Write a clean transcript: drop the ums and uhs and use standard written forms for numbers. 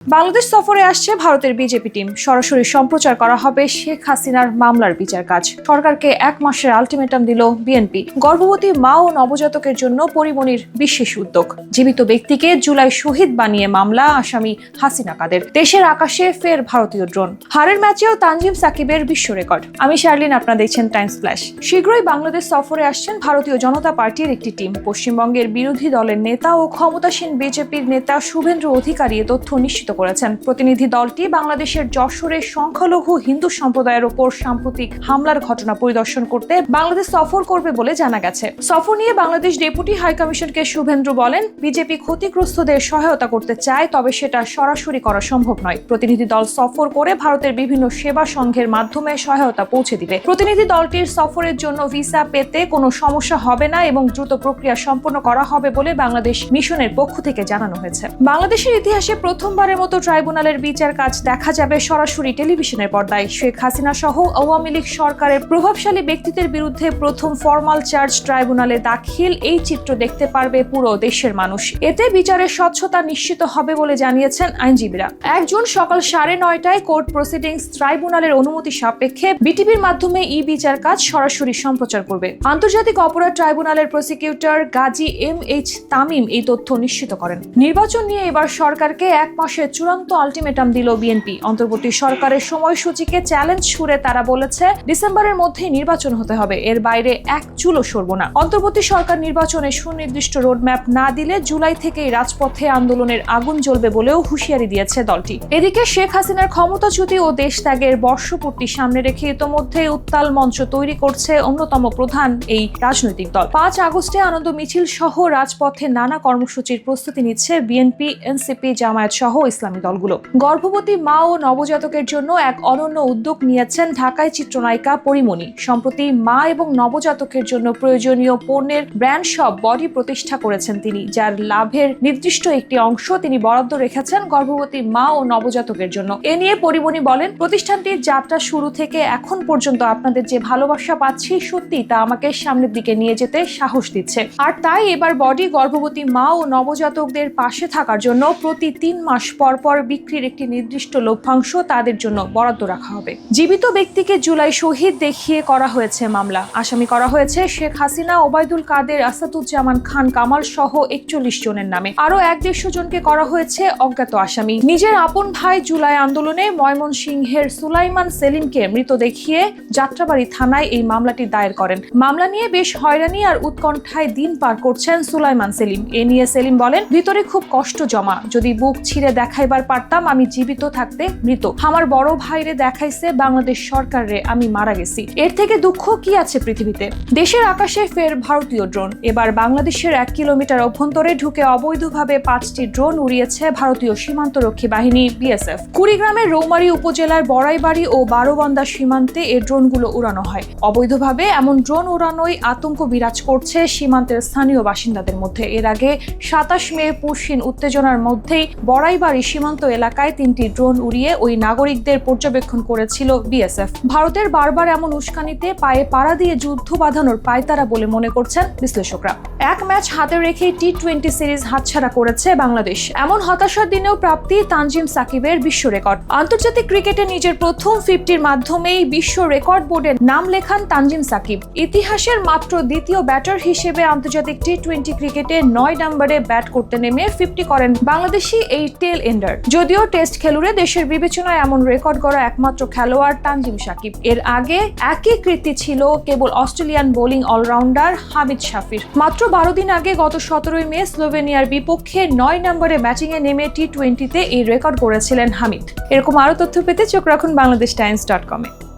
বাংলাদেশ সফরে আসছে ভারতের বিজেপি টিম। সরাসরি সম্প্রচার করা হবে শেখ হাসিনার মামলার বিচার কাজ। সরকারকে 1 মাসের আলটিমেটাম দিল বিএনপি। গর্ভবতী মা ও নবজাতকের জন্য পরিমণির বিশেষ উদ্যোগ। জীবিত ব্যক্তিকে জুলাই শহীদ বানিয়ে মামলা, আসামি হাসিনা কাদের। দেশের আকাশে ফের ভারতীয় ড্রোন। হারের ম্যাচেও তানজিম সাকিবের বিশ্ব রেকর্ড। আমি শার্লিন, আপনারা দেখছেন টাইমস ফ্ল্যাশ। শীঘ্রই বাংলাদেশ সফরে আসছেন ভারতীয় জনতা পার্টির একটি টিম। পশ্চিমবঙ্গের বিরোধী দলের নেতা ও ক্ষমতাসীন বিজেপির নেতা শুভেন্দু অধিকারী এ তথ্য নিশ্চিত করেছেন। প্রতিনিধি দলটি বাংলাদেশের যশোরে সংখ্যালঘু হিন্দু সম্প্রদায়ের ওপর সাম্প্রতিক হামলার ঘটনা পরিদর্শন করতে বাংলাদেশ সফর করবে বলে জানা গেছে। সফর নিয়ে বাংলাদেশ ডেপুটি হাইকমিশনকে শুভেন্দু বলেন, বিজেপি ক্ষতিগ্রস্তদের সহায়তা করতে চায়, তবে সেটা সরাসরি করা সম্ভব নয়। প্রতিনিধি দল সফর করে ভারতের বিভিন্ন সেবা সংঘের মাধ্যমে সহায়তা পৌঁছে দিবে। প্রতিনিধি দলটির সফরের জন্য ভিসা পেতে কোনো সমস্যা হবে না এবং দ্রুত প্রক্রিয়া সম্পন্ন করা হবে বলে বাংলাদেশ মিশনের পক্ষ থেকে জানানো হয়েছে। বাংলাদেশের ইতিহাসে প্রথমবারের মতো ট্রাইব্যুনালের বিচার কাজ দেখা যাবে সরাসরি টেলিভিশনের পর্দায়। শেখ হাসিনা সহ আওয়ামী লীগ সরকারের প্রভাবশালী ব্যক্তিদের বিরুদ্ধে প্রথম ফরমাল চার্জ ট্রাইব্যুনালে দাখিল, এই চিত্র দেখতে পারবে পুরো দেশের মানুষ। এতে বিচারের স্বচ্ছতা নিশ্চিত হবে বলে জানিয়েছেন আইনজীবীরা। 1 জুন সকাল 9:30টায় কোর্ট প্রসিডিংস ট্রাইব্যুনালের অনুমতি সাপেক্ষে বিটিভির মাধ্যমে বিচার কাজ সরাসরি সম্প্রচার করবে। আন্তর্জাতিক অপরাধ ট্রাইব্যুনালের প্রসিকিউটর গাজী MH তামিম এই তথ্য নিশ্চিত করেন। নির্বাচন নিয়ে এবার সরকারকে 1 মাসের চূড়ান্ত আলটিমেটাম দিল বিএনপি। অন্তর্বর্তী সরকারের সময়সূচিকে চ্যালেঞ্জ ছুড়ে তারা বলেছে, ডিসেম্বরের মধ্যেই নির্বাচন হতে হবে, এর বাইরে এক চুলও সরব না। অন্তর্বর্তী সরকার নির্বাচনে সুনির্দিষ্ট রোডম্যাপ না দিলে জুলাই থেকেই রাজপথে আন্দোলনের আগুন জ্বলবে বলেও হুঁশিয়ারি দিয়েছে দলটি। এদিকে শেখ হাসিনার ক্ষমতাচ্যুতি ও দেশ ত্যাগের বর্ষপূর্তি সামনে রেখে ইতোমধ্যে উত্তাল মঞ্চ তৈরি করছে অন্যতম প্রধান এই রাজনৈতিক দল। 5 আগস্টে আনন্দ মিছিল সহ রাজপথে নানা কর্মসূচির প্রস্তুতি নিচ্ছে বিএনপি, এনসিপি, জামায়াত সহ ইসলামী দলগুলো। গর্ভবতী মা ও নবজাতকের জন্য এক অনন্য উদ্যোগ নিয়েছেন ঢাকায় চিত্রনায়িকা পরিমণি। সম্প্রতি মা এবং নবজাতকের জন্য প্রয়োজনীয় পণ্যের ব্র্যান্ড শপ বডি প্রতিষ্ঠা করেছেন তিনি, যার লাভের নির্দিষ্ট একটি অংশ তিনি বরাদ্দ রেখেছেন গর্ভবতী মা ও নবজাতকের জন্য। এ নিয়ে পরিমণি বলেন, প্রতিষ্ঠানটির যাত্রা শুরু থেকে এখন পর্যন্ত আপনাদের যে ভালোবাসা পাচ্ছি, সত্যি তা আমাকে সামনের দিকে নিয়ে যেতে সাহস দিচ্ছে। আর তাই এবার বডি গর্ভবতী মা ও নবজাতকদের পাশে থাকার জন্য প্রতি 3 মাস পর পর বিক্রির একটি নির্দিষ্ট লভ্যাংশ তাদের জন্য বরাদ্দ রাখা হবে। জীবিত ব্যক্তিকে জুলাই শহীদ দেখিয়ে করা হয়েছে মামলা। আসামি করা হয়েছে শেখ হাসিনা, ওবায়দুল কাদের, আসাদুজ্জামান খান কামাল সহ 41 জনের নামে। আরো 150 জনকে করা হয়েছে অজ্ঞাত আসামি। নিজের আপন ভাই জুলাই আন্দোলনে ময়মনসিংহের সুলাইমান সেলিমকে মৃত দেখিয়ে যাত্রাবাড়ি থানায় এই মামলাটি দায়ের করেন। মামলা নিয়ে বেশ হয়রানি আর উৎকণ্ঠায় দিন পার করছেন সুলাইমান সেলিম। এ নিয়ে সেলিম বলেন, ভিতরে খুব কষ্ট জমা, যদি বুক ছিঁড়ে দেখাইবার পারতাম আমি জীবিত থাকতে মৃত। আমার বড় ভাইরে দেখাইছে বাংলাদেশ সরকার রে আমি মারা গেছি, এর থেকে দুঃখ কি আছে পৃথিবীতে। দেশের আকাশে ফের ভারতীয় ড্রোন। এবার বাংলাদেশের 1 কিলোমিটার অভ্যন্তরে ঢুকে অবৈধভাবে 5টি ড্রোন উড়িয়েছে ভারতীয় সীমান্তরক্ষী বাহিনী বিএসএফ। কুড়িগ্রামের রৌমারী উপজেলার বড়াইবাড়ি ও বারোবান্দা সীমান্তে এই ড্রোনগুলো উড়ানো হয়। অবৈধভাবে এমন ড্রোন উড়ানোয় আতঙ্ক বিরাজ করছে সীমান্তের স্থানীয় বাসিন্দাদের মধ্যে। এর আগে 27 মে পুরসীন উত্তেজনার মধ্যেই বড়াইবাড়ি সীমান্ত এলাকায় 3টি ড্রোন উড়িয়ে ওই নাগরিকদের পর্যবেক্ষণ করেছিল বিএসএফ। ভারতের বারবার এমন উস্কানিতে পায়ে পাড়া দিয়ে যুদ্ধ বাঁধানোর পায়তারা বলে মনে করছেন বিশ্লেষকরা। 1 ম্যাচ হাতে রেখেই টি-20 সিরিজ হাতছাড়া করেছে বাংলাদেশ। এমন হতাশার দিনেও প্রাপ্তি তানজিম সাকিবের বিশ্ব রেকর্ড। আন্তর্জাতিক ক্রিকেটে নিজের প্রথম 50-র মাধ্যমেই বিশ্ব রেকর্ড বোর্ডে নাম লেখান তানজিম সাকিব। ইতিহাসের মাত্র দ্বিতীয় ব্যাটার হিসেবে আন্তর্জাতিক টি-20 ক্রিকেটে 9 নম্বরে ব্যাট করতে নেমে 50 করেন বাংলাদেশি এই টেল এন্ডার। যদিও টেস্ট খেলুড়ে দেশের বিবেচনায় এমন রেকর্ড গড়া একমাত্র খেলোয়াড় তানজিম সাকিব। এর আগে একই কীর্তি ছিল কেবল অস্ট্রেলিয়ান বোলিং অলরাউন্ডার হামিদ শাফির। মাত্র 12 দিন আগে গত 17 মে স্লোভেনিয়ার বিপক্ষে 9 নম্বরে ব্যাটিংয়ে নেমে টি-20তে এই রেকর্ড গড়েছিলেন হামিদ। এরকম আরো তথ্য পেতে চোখ রাখুন বাংলাদেশটাইমস.com-এ।